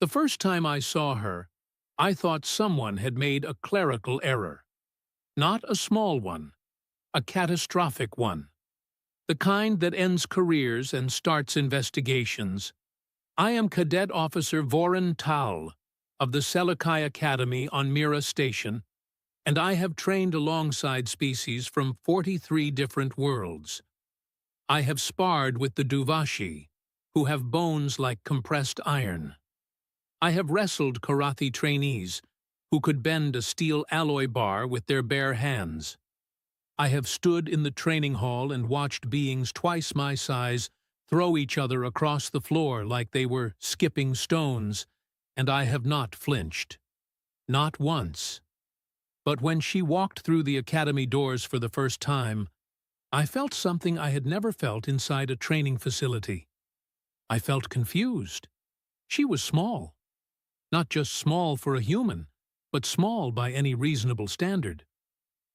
The first time I saw her, I thought someone had made a clerical error. Not a small one, a catastrophic one. The kind that ends careers and starts investigations. I am Cadet Officer Voren Tal of the Selikai Academy on Mira Station, and I have trained alongside species from 43 different worlds. I have sparred with the Duvashi, who have bones like compressed iron. I have wrestled karate trainees, who could bend a steel alloy bar with their bare hands. I have stood in the training hall and watched beings twice my size throw each other across the floor like they were skipping stones, and I have not flinched. Not once. But when she walked through the academy doors for the first time, I felt something I had never felt inside a training facility. I felt confused. She was small. Not just small for a human, but small by any reasonable standard.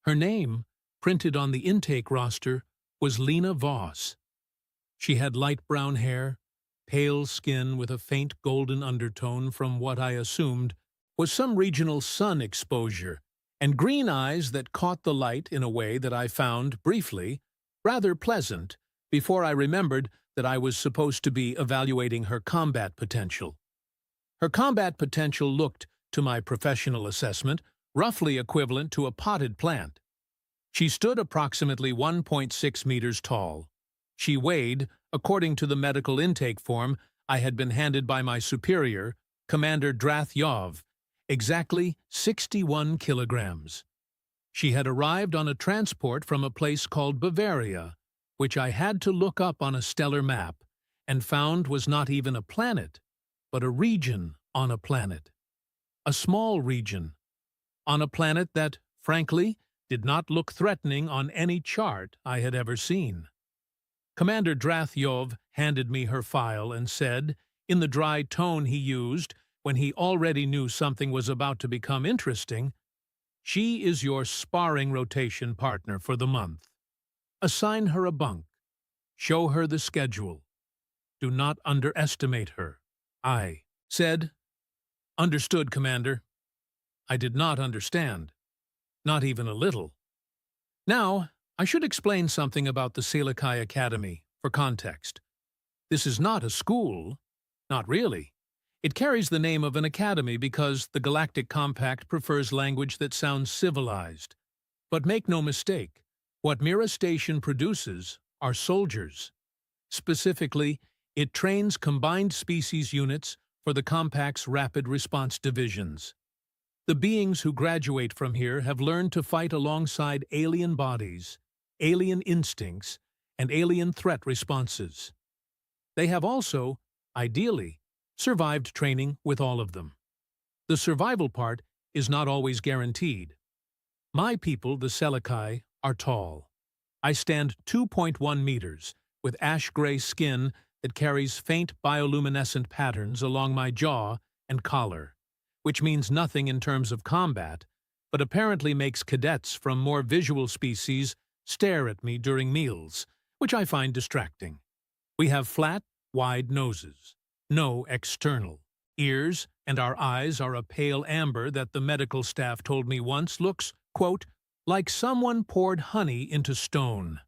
Her name, printed on the intake roster, was Lena Voss. She had light brown hair, pale skin with a faint golden undertone from what I assumed was some regional sun exposure, and green eyes that caught the light in a way that I found, briefly, rather pleasant before I remembered that I was supposed to be evaluating her combat potential. Her combat potential looked, to my professional assessment, roughly equivalent to a potted plant. She stood approximately 1.6 meters tall. She weighed, according to the medical intake form I had been handed by my superior, Commander Drath, exactly 61 kilograms. She had arrived on a transport from a place called Bavaria, which I had to look up on a stellar map, and found was not even a planet, but a region on a planet. A small region. On a planet that, frankly, did not look threatening on any chart I had ever seen. Commander Drath handed me her file and said, in the dry tone he used when he already knew something was about to become interesting, "She is your sparring rotation partner for the month. Assign her a bunk. Show her the schedule. Do not underestimate her." I said, "Understood, Commander." I did not understand. Not even a little. Now, I should explain something about the Selikai Academy, for context. This is not a school. Not really. It carries the name of an academy because the Galactic Compact prefers language that sounds civilized. But make no mistake, what Mira Station produces are soldiers. Specifically, it trains combined species units for the Compact's rapid response divisions. The beings who graduate from here have learned to fight alongside alien bodies, alien instincts, and alien threat responses. They have also, ideally, survived training with all of them. The survival part is not always guaranteed. My people, the Selikai, are tall. I stand 2.1 meters, with ash-gray skin that carries faint bioluminescent patterns along my jaw and collar, which means nothing in terms of combat, but apparently makes cadets from more visual species stare at me during meals, which I find distracting. We have flat, wide noses, no external ears, and our eyes are a pale amber that the medical staff told me once looks, quote, like someone poured honey into stone.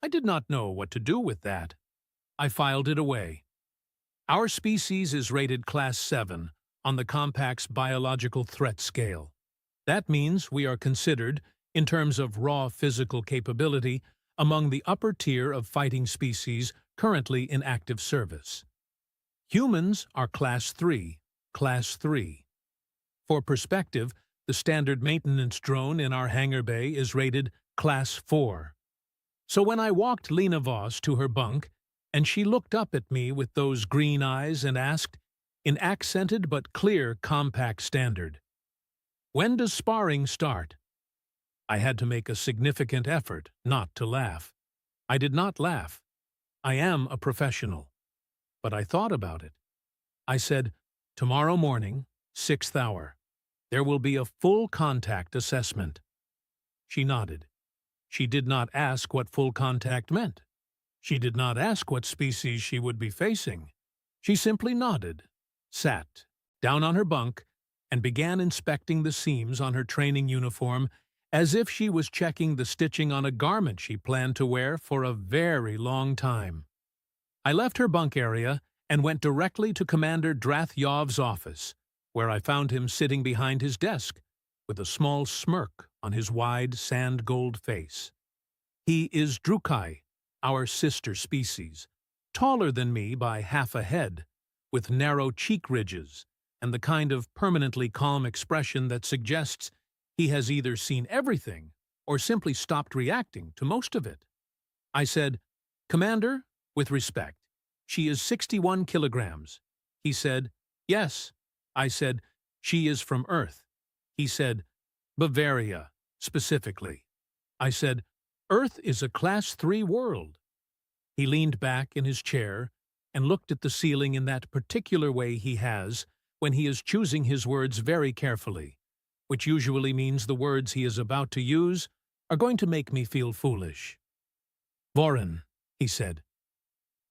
I did not know what to do with that. I filed it away. Our species is rated Class 7 on the Compact's biological threat scale. That means we are considered, in terms of raw physical capability, among the upper tier of fighting species currently in active service. Humans are Class 3, Class 3. For perspective, the standard maintenance drone in our hangar bay is rated Class 4. So when I walked Lena Voss to her bunk, and she looked up at me with those green eyes and asked, in accented but clear Compact standard, "When does sparring start?" I had to make a significant effort not to laugh. I did not laugh. I am a professional. But I thought about it. I said, "Tomorrow morning, 6th hour. There will be a full contact assessment." She nodded. She did not ask what full contact meant. She did not ask what species she would be facing. She simply nodded. sat down on her bunk, and began inspecting the seams on her training uniform as if she was checking the stitching on a garment she planned to wear for a very long time. I left her bunk area and went directly to Commander Drathjov's office, where I found him sitting behind his desk with a small smirk on his wide sand-gold face. He is Drukai, our sister species, taller than me by half a head, with narrow cheek ridges and the kind of permanently calm expression that suggests he has either seen everything or simply stopped reacting to most of it. I said, "Commander, with respect, she is 61 kilograms. He said, "Yes." I said, "She is from Earth." He said, "Bavaria, specifically." I said, "Earth is a Class 3 world." He leaned back in his chair and looked at the ceiling in that particular way he has when he is choosing his words very carefully, which usually means the words he is about to use are going to make me feel foolish. "Voren," he said,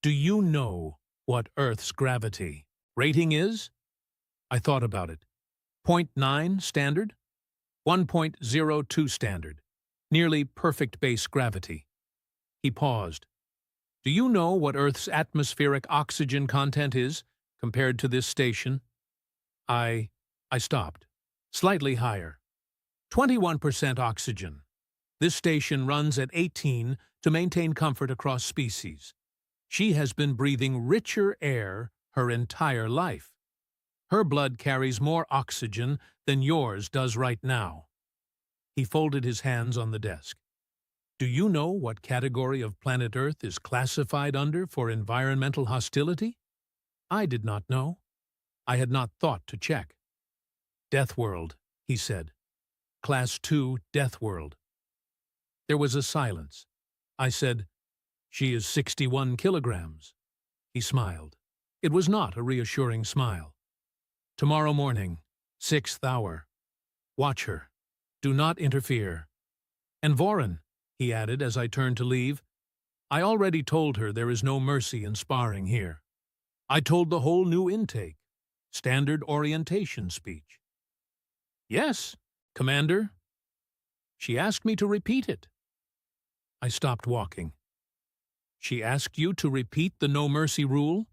"do you know what Earth's gravity rating is?" I thought about it. 0.9 standard? 1.02 standard. Nearly perfect base gravity. He paused. "Do you know what Earth's atmospheric oxygen content is compared to this station?" I stopped. "Slightly higher. 21% oxygen. This station runs at 18 to maintain comfort across species. She has been breathing richer air her entire life. Her blood carries more oxygen than yours does right now." He folded his hands on the desk. "Do you know what category of planet Earth is classified under for environmental hostility?" I did not know. I had not thought to check. "Deathworld," he said. "Class 2 Deathworld." There was a silence. I said, "She is 61 kilograms. He smiled. It was not a reassuring smile. "Tomorrow morning, 6th hour. Watch her. Do not interfere. And Voren," he added as I turned to leave, "I already told her there is no mercy in sparring here. I told the whole new intake. Standard orientation speech." "Yes, Commander." "She asked me to repeat it." I stopped walking. "She asked you to repeat the no mercy rule?"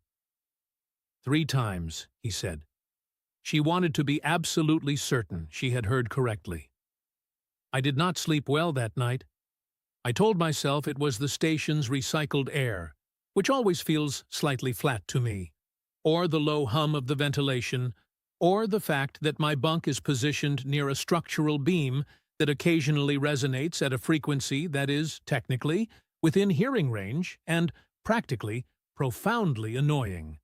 "3 times, he said. She wanted to be absolutely certain she had heard correctly. I did not sleep well that night. I told myself it was the station's recycled air, which always feels slightly flat to me, or the low hum of the ventilation, or the fact that my bunk is positioned near a structural beam that occasionally resonates at a frequency that is, technically, within hearing range and, practically, profoundly annoying.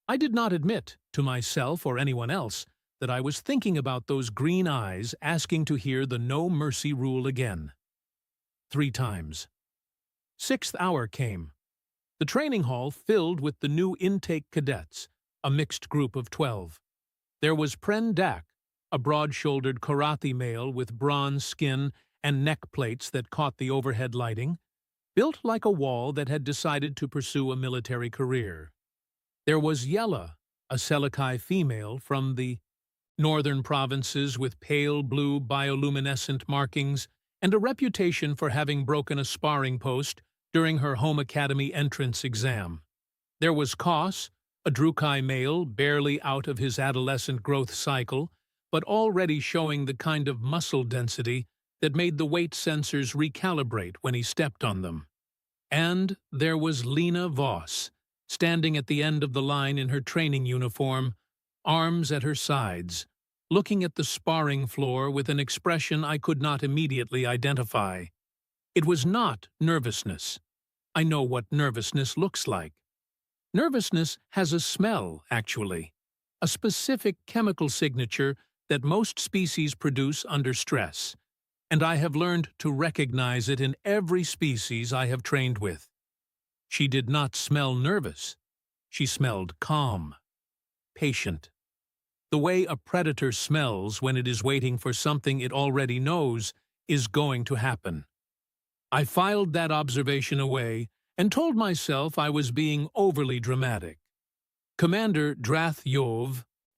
I did not admit, to myself or anyone else, that I was thinking about those green eyes asking to hear the no mercy rule again. 3 times. 6th hour came. The training hall filled with the new intake cadets, a mixed group of 12. There was Pren Dak, a broad-shouldered Korathi male with bronze skin and neck plates that caught the overhead lighting, built like a wall that had decided to pursue a military career. There was Yella, a Selikai female from the northern provinces with pale blue bioluminescent markings and a reputation for having broken a sparring post during her home academy entrance exam. There was Kos, a Drukai male barely out of his adolescent growth cycle, but already showing the kind of muscle density that made the weight sensors recalibrate when he stepped on them. And there was Lena Voss, standing at the end of the line in her training uniform, arms at her sides, looking at the sparring floor with an expression I could not immediately identify. It was not nervousness. I know what nervousness looks like. Nervousness has a smell, actually, a specific chemical signature that most species produce under stress, and I have learned to recognize it in every species I have trained with. She did not smell nervous. She smelled calm, patient. The way a predator smells when it is waiting for something it already knows is going to happen. I filed that observation away and told myself I was being overly dramatic. Commander Drath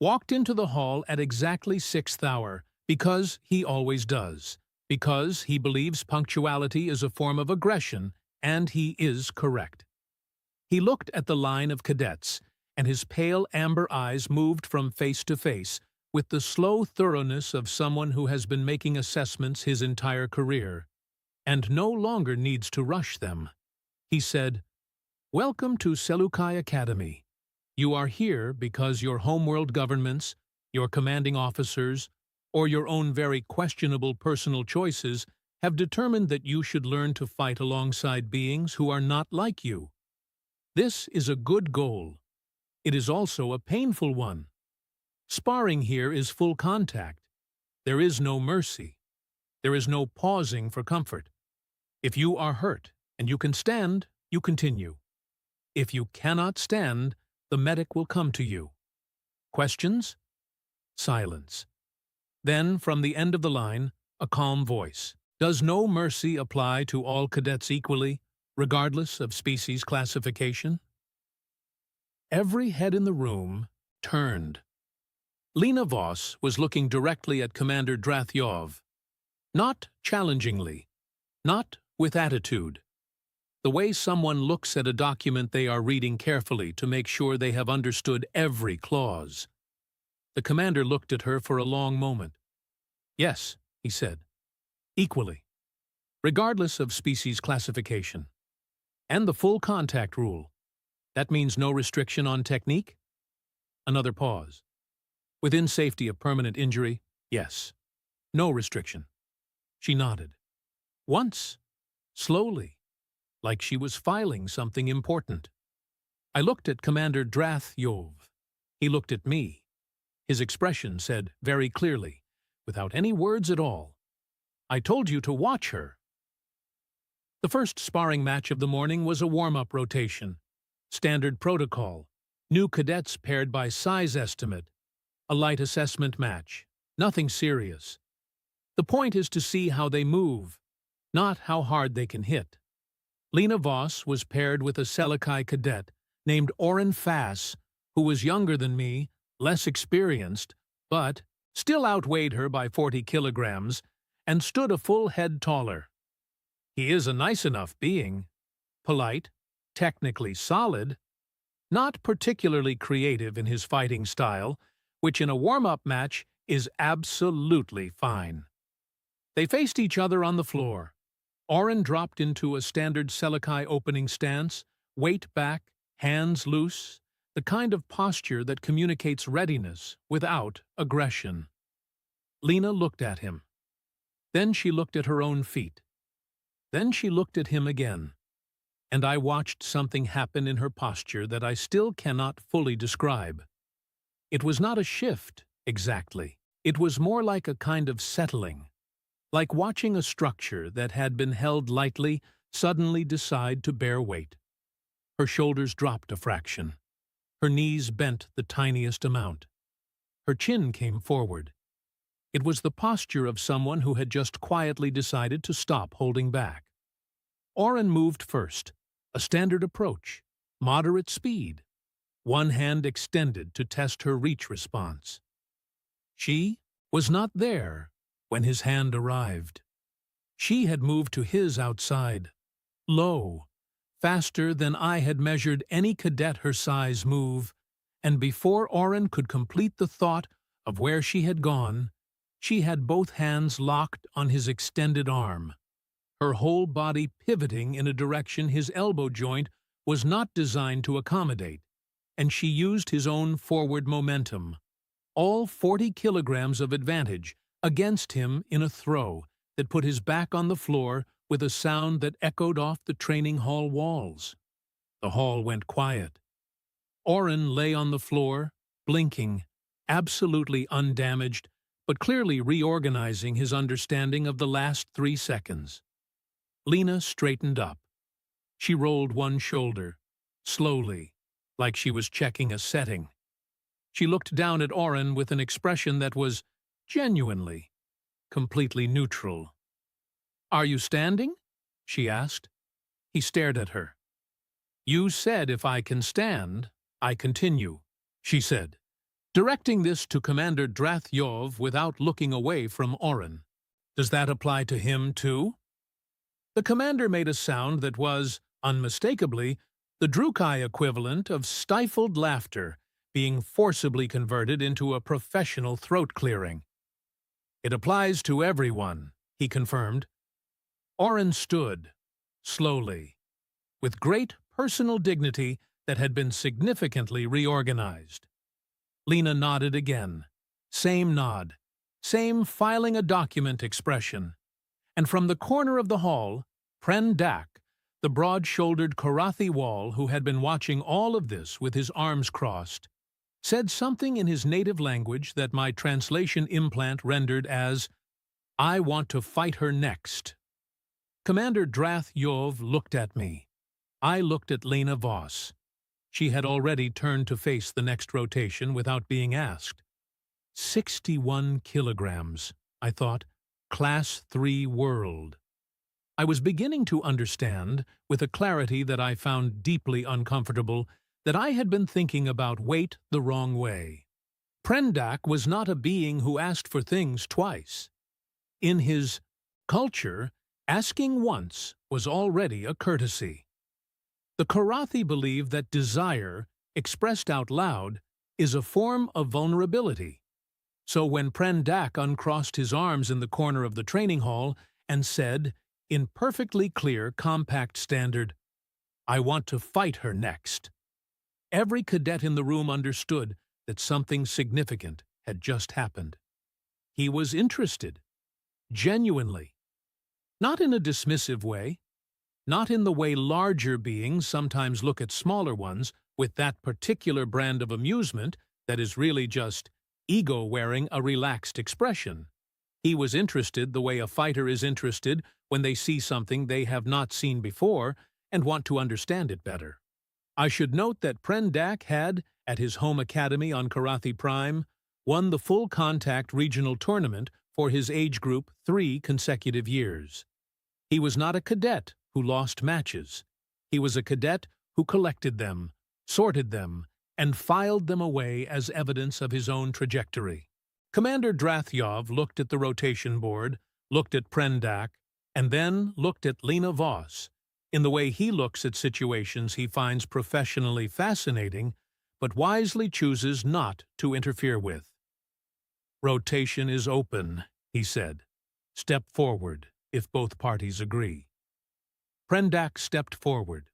walked into the hall at exactly 6th hour, because he always does, because he believes punctuality is a form of aggression, and he is correct. He looked at the line of cadets, and his pale amber eyes moved from face to face with the slow thoroughness of someone who has been making assessments his entire career, and no longer needs to rush them. He said, "Welcome to Seleucai Academy. You are here because your homeworld governments, your commanding officers, or your own very questionable personal choices have determined that you should learn to fight alongside beings who are not like you. This is a good goal. It is also a painful one. Sparring here is full contact. There is no mercy. There is no pausing for comfort. If you are hurt and you can stand, you continue. If you cannot stand, the medic will come to you. Questions? Silence. Then, from the end of the line, a calm voice. Does no mercy apply to all cadets equally, regardless of species classification? Every head in the room turned. Lena Voss was looking directly at Commander Drath, not challengingly, not with attitude. The way someone looks at a document they are reading carefully to make sure they have understood every clause. The commander looked at her for a long moment. "Yes," he said, "equally, regardless of species classification. And the full contact rule. That means no restriction on technique?" Another pause. "Within safety of permanent injury, yes. No restriction." She nodded. Once, slowly, like she was filing something important. I looked at Commander Drath. He looked at me. His expression said very clearly, without any words at all, "I told you to watch her." The first sparring match of the morning was a warm-up rotation. Standard protocol. New cadets paired by size estimate. A light assessment match. Nothing serious. The point is to see how they move, not how hard they can hit. Lena Voss was paired with a Seleucai cadet named Oren Fass, who was younger than me, less experienced, but still outweighed her by 40 kilograms and stood a full head taller. He is a nice enough being. Polite, technically solid, not particularly creative in his fighting style, which in a warm-up match is absolutely fine. They faced each other on the floor. Oren dropped into a standard Seleucai opening stance, weight back, hands loose, the kind of posture that communicates readiness without aggression. Lena looked at him. Then she looked at her own feet. Then she looked at him again. And I watched something happen in her posture that I still cannot fully describe. It was not a shift, exactly. It was more like a kind of settling. Like watching a structure that had been held lightly suddenly decide to bear weight. Her shoulders dropped a fraction. Her knees bent the tiniest amount. Her chin came forward. It was the posture of someone who had just quietly decided to stop holding back. Oren moved first, a standard approach, moderate speed, one hand extended to test her reach response. She was not there when his hand arrived. She had moved to his outside, low, faster than I had measured any cadet her size move, and before Oren could complete the thought of where she had gone, she had both hands locked on his extended arm, her whole body pivoting in a direction his elbow joint was not designed to accommodate, and she used his own forward momentum, all 40 kilograms of advantage, against him in a throw that put his back on the floor with a sound that echoed off the training hall walls. The hall went quiet. Oren lay on the floor, blinking, absolutely undamaged, but clearly reorganizing his understanding of the last 3 seconds. Lena straightened up. She rolled one shoulder, slowly, like she was checking a setting. She looked down at Oren with an expression that was genuinely, completely neutral. "Are you standing?" she asked. He stared at her. "You said if I can stand, I continue," she said, directing this to Commander Drathjov without looking away from Oren. Does that apply to him, too? The commander made a sound that was, unmistakably, the Drukai equivalent of stifled laughter being forcibly converted into a professional throat clearing. It applies to everyone, he confirmed. Oren stood, slowly, with great personal dignity that had been significantly reorganized. Lena nodded again. Same nod, same filing a document expression. And from the corner of the hall, Pren Dak, the broad-shouldered Korathi wall who had been watching all of this with his arms crossed, said something in his native language that my translation implant rendered as, "I want to fight her next." Commander Drathjov looked at me. I looked at Lena Voss. She had already turned to face the next rotation without being asked. 61 kilograms, I thought. Class 3 world. I was beginning to understand, with a clarity that I found deeply uncomfortable, that I had been thinking about weight the wrong way. Prendak was not a being who asked for things twice. In his culture, asking once was already a courtesy. The Korathi believe that desire, expressed out loud, is a form of vulnerability. So when Prendak uncrossed his arms in the corner of the training hall and said, in perfectly clear, compact standard, "I want to fight her next," every cadet in the room understood that something significant had just happened. He was interested, genuinely. Not in a dismissive way, not in the way larger beings sometimes look at smaller ones with that particular brand of amusement that is really just ego wearing a relaxed expression. He was interested the way a fighter is interested when they see something they have not seen before and want to understand it better. I should note that Prendak had, at his home academy on Korathi Prime, won the full contact regional tournament for his age group 3 consecutive years. He was not a cadet who lost matches. He was a cadet who collected them, sorted them, and filed them away as evidence of his own trajectory. Commander Drathjov looked at the rotation board, looked at Prendak, and then looked at Lena Voss, in the way he looks at situations he finds professionally fascinating, but wisely chooses not to interfere with. "Rotation is open," he said. "Step forward, if both parties agree." Prendak stepped forward.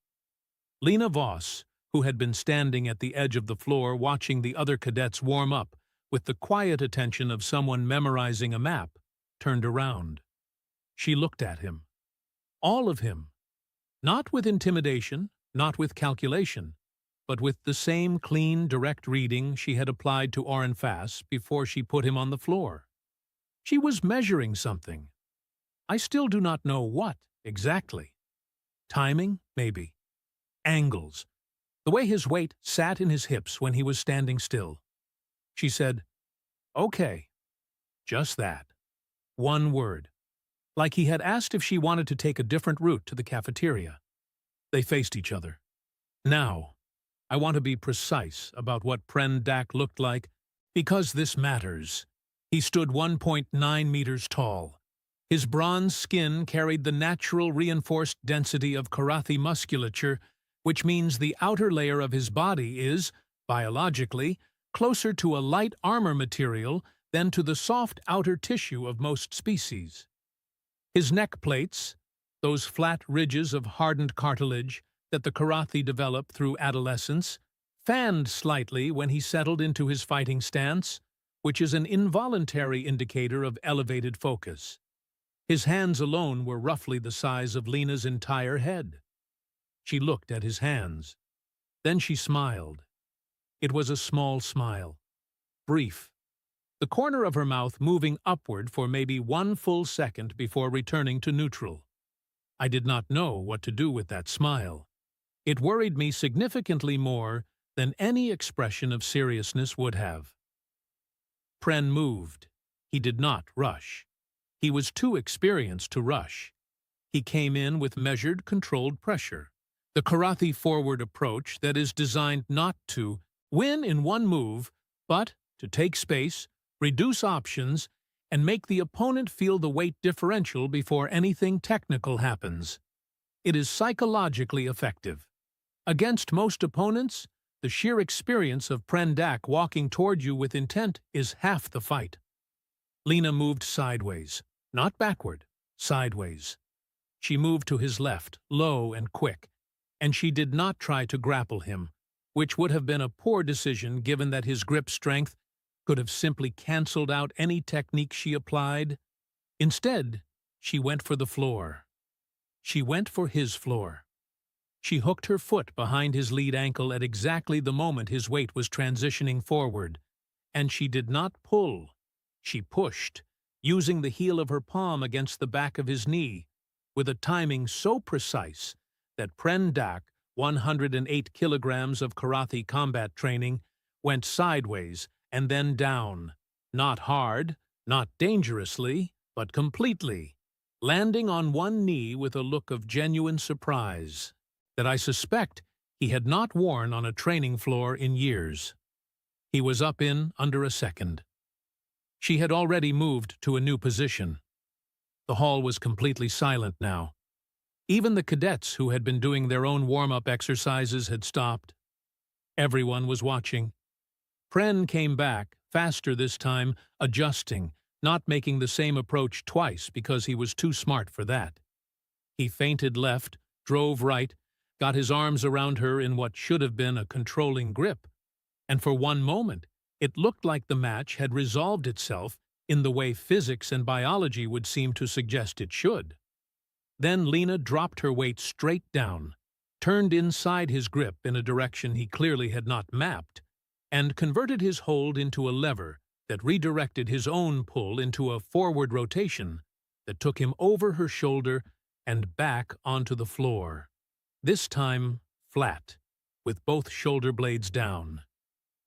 Lena Voss, who had been standing at the edge of the floor watching the other cadets warm up with the quiet attention of someone memorizing a map, turned around. She looked at him. All of him. Not with intimidation, not with calculation, but with the same clean, direct reading she had applied to Oren Fass before she put him on the floor. She was measuring something. I still do not know what, exactly. Timing, maybe. Angles. The way his weight sat in his hips when he was standing still. She said, "Okay." Just that. One word. Like he had asked if she wanted to take a different route to the cafeteria. They faced each other. Now, I want to be precise about what Prendak looked like, because this matters. He stood 1.9 meters tall. His bronze skin carried the natural reinforced density of Korathi musculature, which means the outer layer of his body is, biologically, closer to a light armor material than to the soft outer tissue of most species. His neck plates, those flat ridges of hardened cartilage that the Korathi develop through adolescence, fanned slightly when he settled into his fighting stance, which is an involuntary indicator of elevated focus. His hands alone were roughly the size of Lena's entire head. She looked at his hands. Then she smiled. It was a small smile. Brief. The corner of her mouth moving upward for maybe 1 full second before returning to neutral. I did not know what to do with that smile. It worried me significantly more than any expression of seriousness would have. Pren moved. He did not rush. He was too experienced to rush. He came in with measured, controlled pressure. The Korathi forward approach that is designed not to Win in one move, but to take space, reduce options, and make the opponent feel the weight differential before anything technical happens. It is psychologically effective. Against most opponents, the sheer experience of Prendak walking toward you with intent is half the fight. Lena moved sideways, not backward, sideways. She moved to his left, low and quick, and she did not try to grapple him, which would have been a poor decision given that his grip strength could have simply cancelled out any technique she applied. Instead, she went for the floor. She went for his floor. She hooked her foot behind his lead ankle at exactly the moment his weight was transitioning forward, and she did not pull. She pushed, using the heel of her palm against the back of his knee, with a timing so precise that Prendak, 108 kilograms of karate combat training, went sideways and then down, not hard, not dangerously, but completely, landing on one knee with a look of genuine surprise that I suspect he had not worn on a training floor in years. He was up in under a second. She had already moved to a new position. The hall was completely silent now. Even the cadets who had been doing their own warm-up exercises had stopped. Everyone was watching. Pren came back, faster this time, adjusting, not making the same approach twice because he was too smart for that. He feinted left, drove right, got his arms around her in what should have been a controlling grip, and for one moment it looked like the match had resolved itself in the way physics and biology would seem to suggest it should. Then Lena dropped her weight straight down, turned inside his grip in a direction he clearly had not mapped, and converted his hold into a lever that redirected his own pull into a forward rotation that took him over her shoulder and back onto the floor. This time, flat, with both shoulder blades down.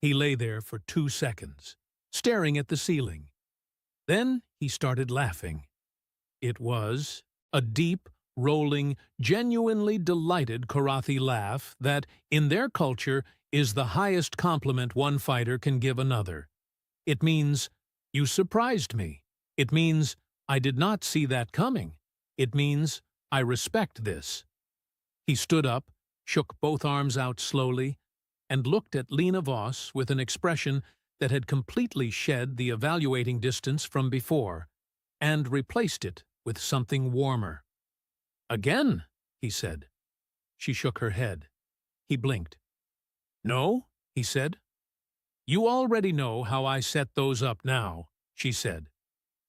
He lay there for 2 seconds, staring at the ceiling. Then he started laughing. It was a deep, rolling, genuinely delighted karate laugh that, in their culture, is the highest compliment one fighter can give another. It means, "You surprised me." It means, "I did not see that coming." It means, "I respect this." He stood up, shook both arms out slowly, and looked at Lena Voss with an expression that had completely shed the evaluating distance from before, and replaced it with something warmer. "Again," he said. She shook her head. He blinked. "No," he said. "You already know how I set those up now," she said.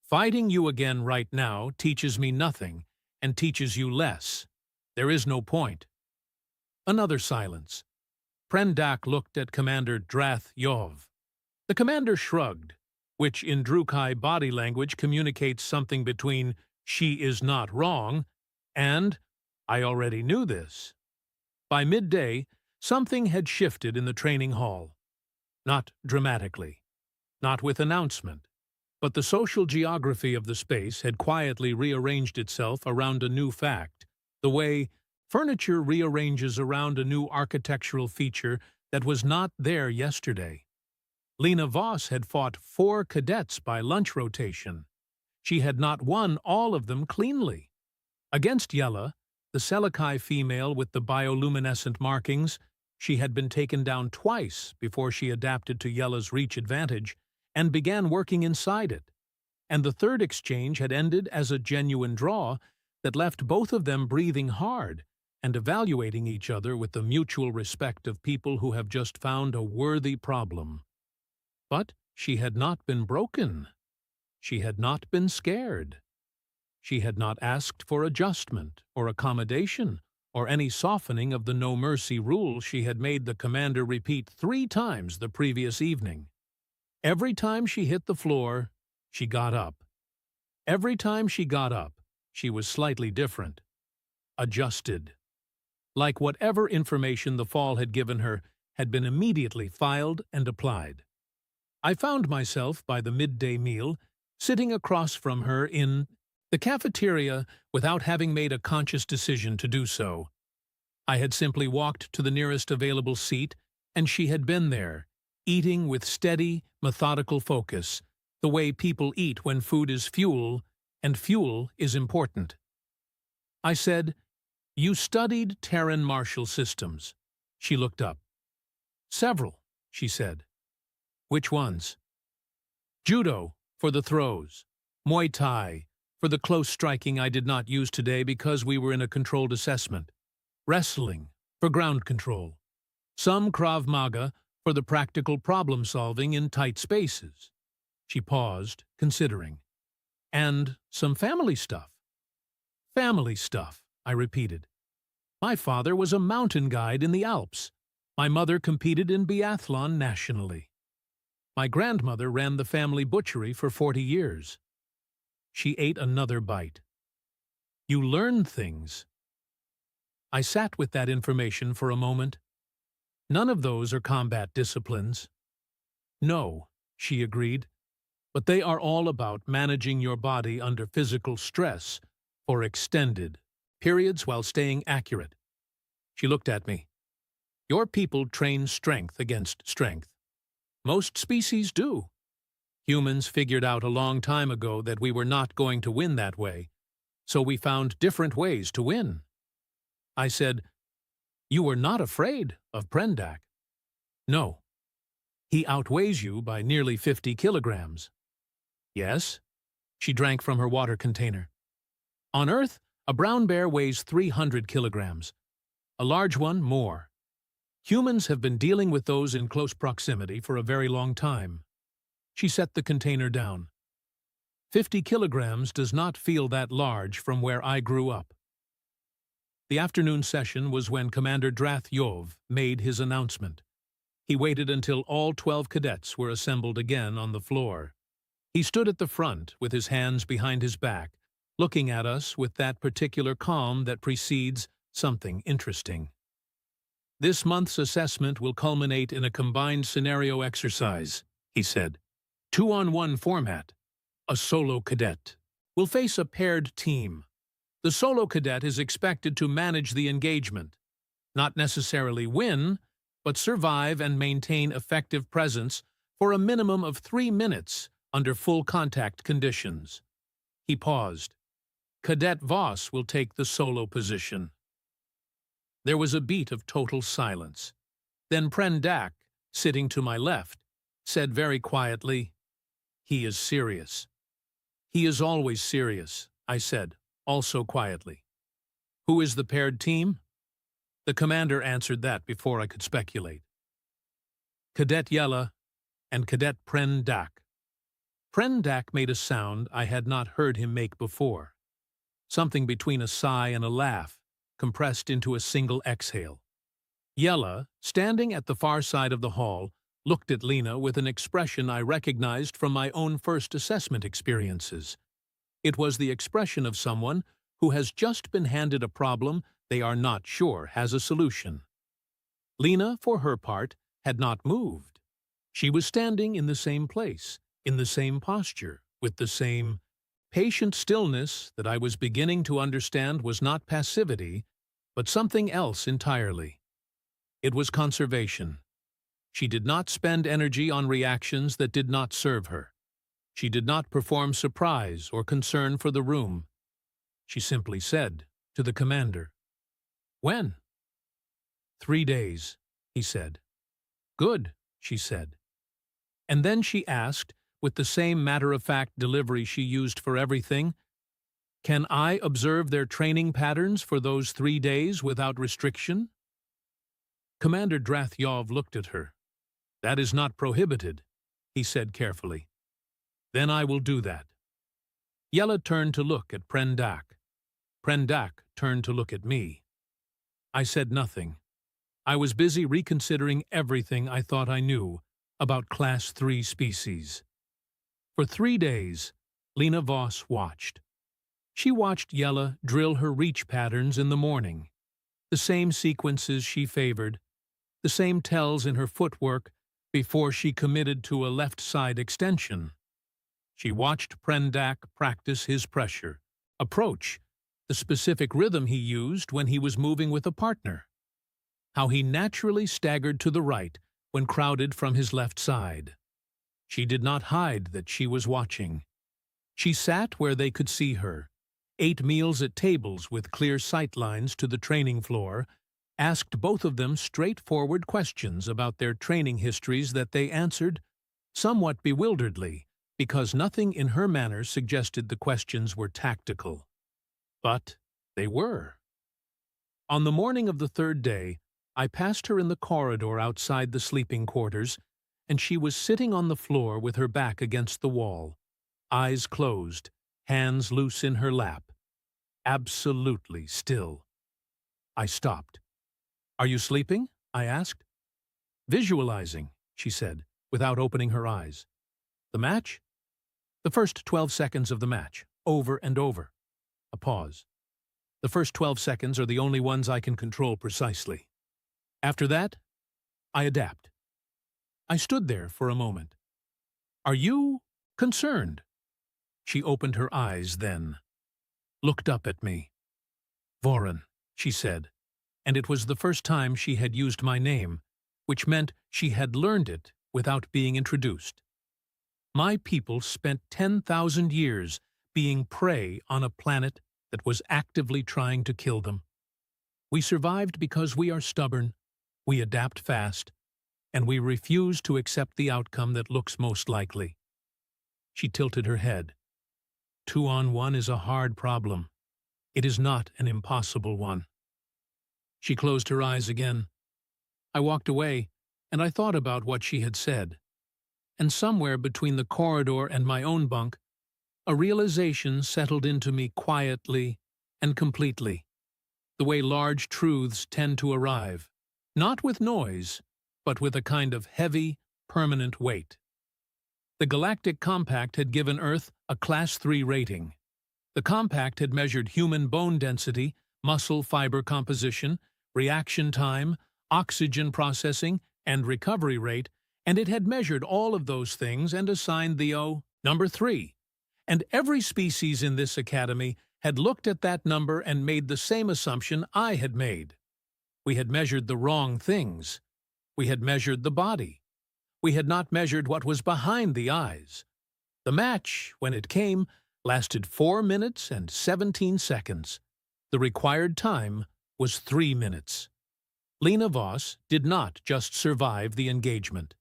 "Fighting you again right now teaches me nothing and teaches you less. There is no point." Another silence. Prendak looked at Commander Drath Yov. The commander shrugged, which in Drukai body language communicates something between "she is not wrong" and "I already knew this." By midday, something had shifted in the training hall. Not dramatically, not with announcement, but the social geography of the space had quietly rearranged itself around a new fact, the way furniture rearranges around a new architectural feature that was not there yesterday. Lena Voss had fought 4 cadets by lunch rotation. She had not won all of them cleanly. Against Yella, the Selikai female with the bioluminescent markings, she had been taken down twice before she adapted to Yella's reach advantage and began working inside it. And the third exchange had ended as a genuine draw that left both of them breathing hard and evaluating each other with the mutual respect of people who have just found a worthy problem. But she had not been broken. She had not been scared. She had not asked for adjustment or accommodation or any softening of the no-mercy rule she had made the commander repeat 3 times the previous evening. Every time she hit the floor, she got up. Every time she got up, she was slightly different. Adjusted. Like whatever information the fall had given her had been immediately filed and applied. I found myself, by the midday meal, sitting across from her in the cafeteria without having made a conscious decision to do so. I had simply walked to the nearest available seat And she had been there, eating with steady, methodical focus, the way people eat when food is fuel, and fuel is important. I said, "You studied Terran martial systems." She looked up. "Several," she said. "Which ones?" "Judo, for the throws. Muay Thai, for the close striking I did not use today because we were in a controlled assessment. Wrestling, for ground control. Some Krav Maga, for the practical problem-solving in tight spaces." She paused, considering. "And some family stuff." "Family stuff," I repeated. "My father was a mountain guide in the Alps. My mother competed in biathlon nationally. My grandmother ran the family butchery for 40 years. She ate another bite. "You learn things." I sat with that information for a moment. "None of those are combat disciplines." "No," she agreed, "but they are all about managing your body under physical stress for extended periods while staying accurate." She looked at me. "Your people train strength against strength. Most species do. Humans figured out a long time ago that we were not going to win that way, so we found different ways to win." I said, "You were not afraid of Prendak." "No. He outweighs you by nearly 50 kilograms. "Yes." She drank from her water container. "On Earth, a brown bear weighs 300 kilograms. A large one more. Humans have been dealing with those in close proximity for a very long time." She set the container down. 50 kilograms does not feel that large from where I grew up." The afternoon session was when Commander Drath made his announcement. He waited until all 12 cadets were assembled again on the floor. He stood at the front with his hands behind his back, looking at us with that particular calm that precedes something interesting. "This month's assessment will culminate in a combined scenario exercise," he said. 2-on-1 format. A solo cadet will face a paired team. The solo cadet is expected to manage the engagement, not necessarily win, but survive and maintain effective presence for a minimum of 3 minutes under full contact conditions. He paused. "Cadet Voss will take the solo position." There was a beat of total silence. Then Prendak, sitting to my left, said very quietly, "He is serious." "He is always serious," I said, also quietly. "Who is the paired team?" The commander answered that before I could speculate. "Cadet Yella and Cadet Prendak." Prendak made a sound I had not heard him make before. Something between a sigh and a laugh, compressed into a single exhale. Yella, standing at the far side of the hall, looked at Lena with an expression I recognized from my own first assessment experiences. It was the expression of someone who has just been handed a problem they are not sure has a solution. Lena, for her part, had not moved. She was standing in the same place, in the same posture, with the same patient stillness that I was beginning to understand was not passivity, but something else entirely. It was conservation. She did not spend energy on reactions that did not serve her. She did not perform surprise or concern for the room. She simply said to the commander, "When?" 3 days, he said. "Good," she said. And then she asked, with the same matter-of-fact delivery she used for everything, "Can I observe their training patterns for those 3 days without restriction?" Commander Drath looked at her. "That is not prohibited," he said carefully. "Then I will do that." Yella turned to look at Prendak. Prendak turned to look at me. I said nothing. I was busy reconsidering everything I thought I knew about Class 3 species. For 3 days, Lena Voss watched. She watched Yella drill her reach patterns in the morning, the same sequences she favored, the same tells in her footwork before she committed to a left-side extension. She watched Prendak practice his pressure, approach, the specific rhythm he used when he was moving with a partner. how he naturally staggered to the right when crowded from his left side. She did not hide that she was watching. She sat where they could see her, ate meals at tables with clear sight lines to the training floor, asked both of them straightforward questions about their training histories that they answered somewhat bewilderedly, because nothing in her manner suggested the questions were tactical. But they were. On the morning of the third day, I passed her in the corridor outside the sleeping quarters, and she was sitting on the floor with her back against the wall, eyes closed, hands loose in her lap, absolutely still. I stopped. "Are you sleeping?" I asked. "Visualizing," she said, without opening her eyes. "The match?" "The first 12 seconds of the match, over and over." A pause. "The first 12 seconds are the only ones I can control precisely. After that, I adapt." I stood there for a moment. "Are you concerned?" She opened her eyes then, looked up at me. "Voron," she said, and it was the first time she had used my name, which meant she had learned it without being introduced. "My people spent 10,000 years being prey on a planet that was actively trying to kill them. We survived because we are stubborn, we adapt fast, and we refuse to accept the outcome that looks most likely." She tilted her head. 2-on-1 is a hard problem. It is not an impossible one. She closed her eyes again. I walked away, and I thought about what she had said. And somewhere between the corridor and my own bunk, a realization settled into me quietly and completely, the way large truths tend to arrive, not with noise, but with a kind of heavy, permanent weight. The Galactic Compact had given Earth a Class 3 rating. The Compact had measured human bone density, muscle fiber composition, reaction time, oxygen processing, and recovery rate, and it had measured all of those things and assigned the number 3. And every species in this academy had looked at that number and made the same assumption I had made. We had measured the wrong things. We had measured the body. We had not measured what was behind the eyes. The match, when it came, lasted 4 minutes and 17 seconds. The required time was 3 minutes. Lena Voss did not just survive the engagement.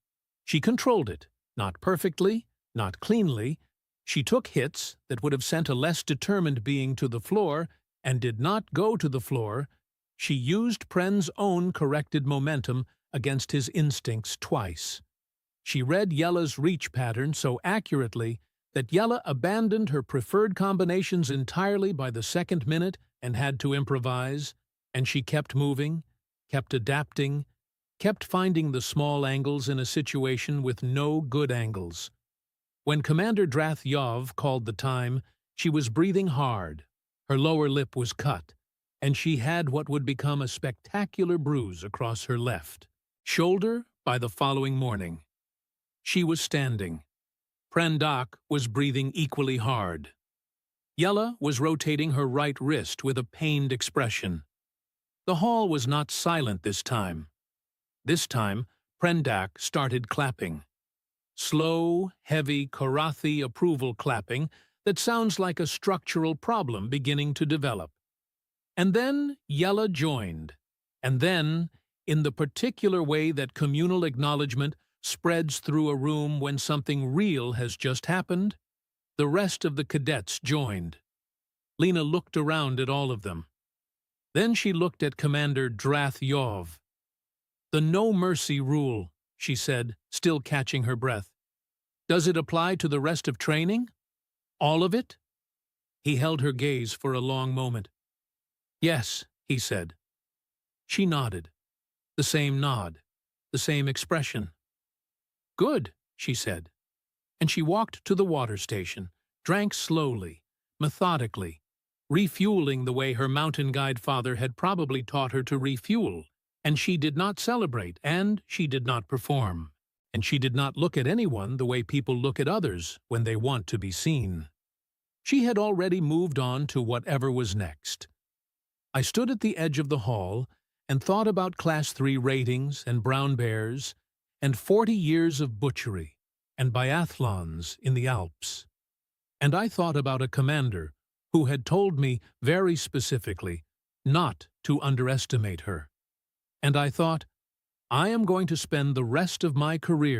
She controlled it, not perfectly, not cleanly. She took hits that would have sent a less determined being to the floor and did not go to the floor. She used Pren's own corrected momentum against his instincts twice. She read Yella's reach pattern so accurately that Yella abandoned her preferred combinations entirely by the second minute and had to improvise, and she kept moving, kept adapting, kept finding the small angles in a situation with no good angles. When Commander Drath Yov called the time, she was breathing hard, her lower lip was cut, and she had what would become a spectacular bruise across her left shoulder by the following morning. She was standing. Prendak was breathing equally hard. Yella was rotating her right wrist with a pained expression. The hall was not silent this time. This time, Prendak started clapping. Slow, heavy Karathi approval clapping that sounds like a structural problem beginning to develop. And then Yella joined. And then, in the particular way that communal acknowledgement spreads through a room when something real has just happened, the rest of the cadets joined. Lena looked around at all of them. Then she looked at Commander Drath Yov. "The no mercy rule," she said, still catching her breath. "Does it apply to the rest of training? All of it?" He held her gaze for a long moment. "Yes," he said. She nodded. The same nod, the same expression. "Good," she said. And she walked to the water station, drank slowly, methodically, refueling the way her mountain guide father had probably taught her to refuel, and she did not celebrate, and she did not perform, and she did not look at anyone the way people look at others when they want to be seen. She had already moved on to whatever was next. I stood at the edge of the hall, and thought about Class 3 ratings and brown bears and 40 years of butchery and biathlons in the Alps. And I thought about a commander who had told me very specifically not to underestimate her. And I thought, I am going to spend the rest of my career